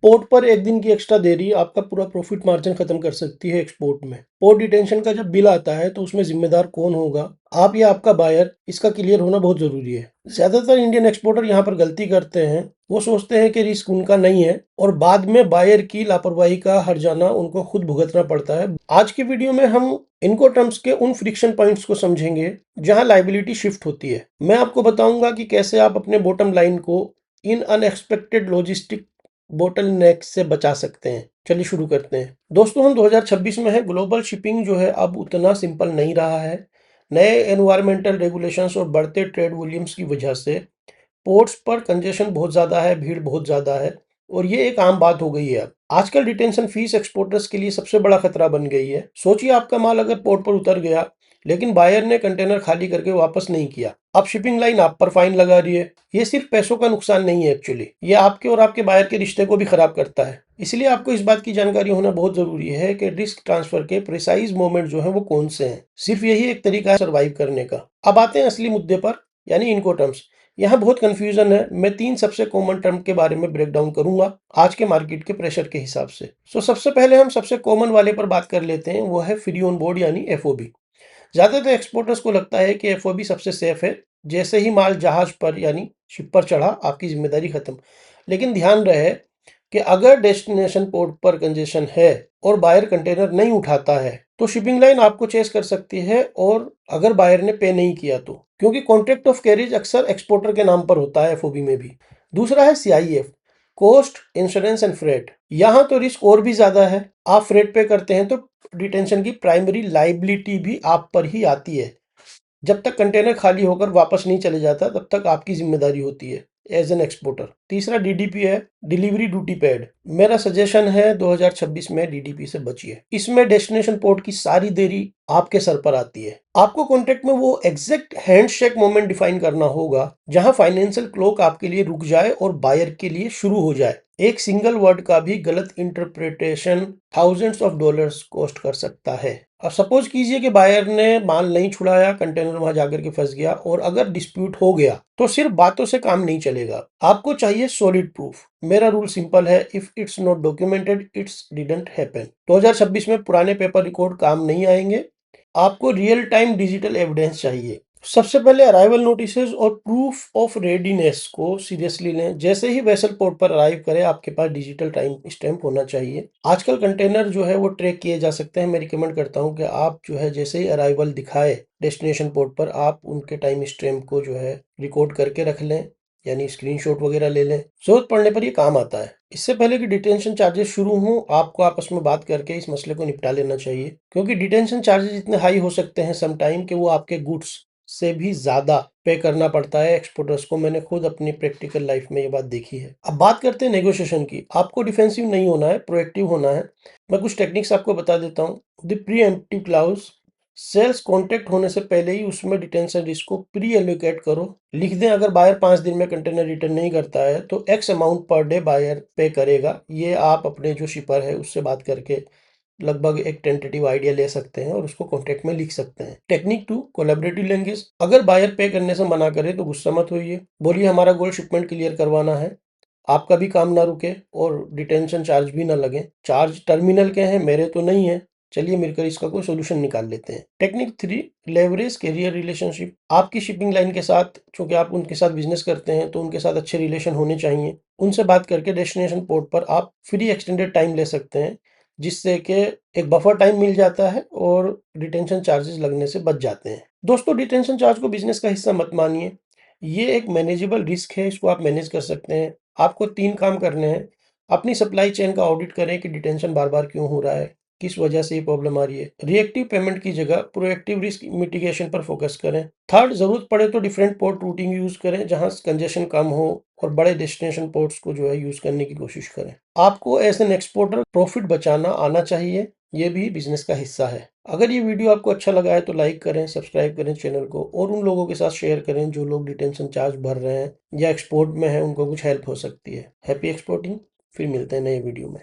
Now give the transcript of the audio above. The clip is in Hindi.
पोर्ट पर एक दिन की एक्स्ट्रा देरी आपका पूरा प्रॉफिट मार्जिन खत्म कर सकती है एक्सपोर्ट में। पोर्ट डिटेंशन का जब बिल आता है तो उसमें जिम्मेदार कौन होगा, आप या आपका बायर, इसका क्लियर होना बहुत जरूरी है। ज्यादातर इंडियन एक्सपोर्टर यहाँ पर गलती करते हैं। वो सोचते हैं कि रिस्क उनका नहीं है और बाद में बायर की लापरवाही का हर्जाना उनको खुद भुगतना पड़ता है। आज की वीडियो में हम इनको टर्म्स के उन फ्रिक्शन पॉइंट्स को समझेंगे जहां लायबिलिटी शिफ्ट होती है। मैं आपको बताऊंगा कि कैसे आप अपने बॉटम लाइन को इन अनएक्सपेक्टेड लॉजिस्टिक बोटल नेक से बचा सकते हैं। चलिए शुरू करते हैं। दोस्तों, हम 2026 में है। ग्लोबल शिपिंग जो है अब उतना सिंपल नहीं रहा है। नए एनवायरमेंटल रेगुलेशंस और बढ़ते ट्रेड वॉल्यूम्स की वजह से पोर्ट्स पर कंजेशन बहुत ज़्यादा है, भीड़ बहुत ज़्यादा है और ये एक आम बात हो गई है। अब आजकल डिटेंशन फीस एक्सपोर्टर्स के लिए सबसे बड़ा खतरा बन गई है। सोचिए, आपका माल अगर पोर्ट पर उतर गया लेकिन बायर ने कंटेनर खाली करके वापस नहीं किया, अब शिपिंग लाइन आप पर फाइन लगा रही है। ये सिर्फ पैसों का नुकसान नहीं है, एक्चुअली ये आपके और आपके बायर के रिश्ते को भी खराब करता है। इसलिए आपको इस बात की जानकारी होना बहुत जरूरी है कि रिस्क ट्रांसफर के प्रिसाइज मोमेंट जो है वो कौन से हैं। सिर्फ यही एक तरीका है सर्वाइव करने का। अब आते हैं असली मुद्दे पर, यानी इनको टर्म्स। यहाँ बहुत कंफ्यूजन है। मैं 3 सबसे कॉमन टर्म के बारे में ब्रेक डाउन करूंगा आज के मार्केट के प्रेशर के हिसाब से। सबसे पहले हम सबसे कॉमन वाले पर बात कर लेते हैं, वो है फ्री ऑन बोर्ड यानी एफओबी। ज्यादातर एक्सपोर्टर्स को लगता है कि एफओबी सबसे सेफ है। जैसे ही माल जहाज पर यानी शिप पर चढ़ा, आपकी जिम्मेदारी खत्म। लेकिन ध्यान रहे कि अगर डेस्टिनेशन पोर्ट पर कंजेशन है और बायर कंटेनर नहीं उठाता है तो शिपिंग लाइन आपको चेस कर सकती है, और अगर बायर ने पे नहीं किया तो, क्योंकि कॉन्ट्रैक्ट ऑफ कैरिज अक्सर एक्सपोर्टर के नाम पर होता है एफओबी में भी। दूसरा है CIF, cost, insurance and freight. यहाँ तो रिस्क और भी ज्यादा है। आप फ्रेट पे करते हैं तो डिटेंशन की प्राइमरी लाइबिलिटी भी आप पर ही आती है। जब तक कंटेनर खाली होकर वापस नहीं चले जाता तब तक आपकी जिम्मेदारी होती है एज एन एक्सपोर्टर। तीसरा डीडीपी है, डिलीवरी ड्यूटी पेड। मेरा सजेशन है 2026 में डीडीपी से बचिए। इसमें डेस्टिनेशन पोर्ट की सारी देरी आपके सर पर आती है। आपको कॉन्ट्रैक्ट में वो एग्जैक्ट हैंडशेक मोमेंट डिफाइन करना होगा जहां फाइनेंशियल क्लॉक आपके लिए रुक जाए और बायर के लिए शुरू हो जाए। एक सिंगल वर्ड का भी गलत interpretation thousands of dollars cost कर सकता है। अब सपोज कीजिए कि बायर ने माल नहीं छुड़ाया, कंटेनर वहां जाकर के फंस गया, और अगर डिस्प्यूट हो गया तो सिर्फ बातों से काम नहीं चलेगा। आपको चाहिए सॉलिड प्रूफ। मेरा रूल सिंपल है, if it's not documented it's didn't happen. 2026 में पुराने पेपर रिकॉर्ड काम नहीं आएंगे। आपको रियल टाइम डिजिटल एविडेंस चाहिए। सबसे पहले अराइवल नोटिसेस और प्रूफ ऑफ रेडीनेस को सीरियसली लें। जैसे ही वेसल पोर्ट पर अराइव करे, आपके पास डिजिटल टाइम स्टैंप होना चाहिए। आजकल कंटेनर जो है वो ट्रैक किए जा सकते हैं। मैं रिकमेंड करता हूं कि आप जो है जैसे ही अराइवल दिखाए डेस्टिनेशन पोर्ट पर, आप उनके टाइम स्टैंप को जो है रिकॉर्ड करके रख लें, यानी स्क्रीनशॉट वगैरह ले लें। जरूरत पड़ने पर ये काम आता है। इससे पहले कि डिटेंशन चार्जेस शुरू हों, आपको आपस में बात करके इस मसले को निपटा लेना चाहिए, क्योंकि डिटेंशन चार्जेस इतने हाई हो सकते हैं सम टाइम कि वो आपके गुड्स से भी ज्यादा पे करना पड़ता है एक्सपोर्टर्स को। मैंने खुद अपनी प्रैक्टिकल लाइफ में ये बात देखी है। अब बात करते हैं नेगोशिएशन की। आपको डिफेंसिव नहीं होना है, प्रोएक्टिव होना है। मैं कुछ टेक्निक्स आपको बता देता हूँ। The preemptive clause, sales contract होने से पहले ही उसमें डिटेंशन रिस्क को प्री एलोकेट करो। लिख दें, अगर बायर 5 दिन में कंटेनर रिटर्न नहीं करता है तो X amount per day buyer pay करेगा। ये आप अपने जो शिपर है उससे बात करके लगभग एक टेंटेटिव आइडिया ले सकते हैं और उसको कॉन्ट्रैक्ट में लिख सकते हैं। Technique 2, collaborative language. अगर बायर पे करने से मना करे तो गुस्सा मत होइए। बोलिए, हमारा गोल शिपमेंट क्लियर करवाना है, आपका भी काम ना रुके और डिटेंशन चार्ज भी ना लगे। चार्ज टर्मिनल के हैं, मेरे तो नहीं है। चलिए मिलकर इसका कोई सोल्यूशन निकाल लेते हैं। Technique 3, leverage carrier relationship. आपकी शिपिंग लाइन के साथ, चूंकि आप उनके साथ बिजनेस करते हैं तो उनके साथ अच्छे रिलेशन होने चाहिए। उनसे बात करके डेस्टिनेशन पोर्ट पर आप फ्री एक्सटेंडेड टाइम ले सकते हैं, जिससे कि एक बफर टाइम मिल जाता है और डिटेंशन चार्जेस लगने से बच जाते हैं। दोस्तों, डिटेंशन चार्ज को बिजनेस का हिस्सा मत मानिए। ये एक मैनेजेबल रिस्क है, इसको आप मैनेज कर सकते हैं। आपको 3 काम करने हैं। अपनी सप्लाई चेन का ऑडिट करें कि डिटेंशन बार बार क्यों हो रहा है, किस वजह से ये प्रॉब्लम आ रही है। रिएक्टिव पेमेंट की जगह प्रोएक्टिव रिस्क मिटिगेशन पर फोकस करें। थर्ड, जरूरत पड़े तो डिफरेंट पोर्ट रूटिंग यूज करें जहां कंजेशन कम हो, और बड़े डेस्टिनेशन पोर्ट्स को जो है यूज करने की कोशिश करें। आपको एज एन एक्सपोर्टर प्रॉफिट बचाना आना चाहिए, ये भी बिजनेस का हिस्सा है। अगर ये वीडियो आपको अच्छा लगा है तो लाइक करें, सब्सक्राइब करें चैनल को, और उन लोगों के साथ शेयर करें जो लोग डिटेंशन चार्ज भर रहे हैं या एक्सपोर्ट में है, उनको कुछ हेल्प हो सकती है। Happy exporting. फिर मिलते हैं नए वीडियो में।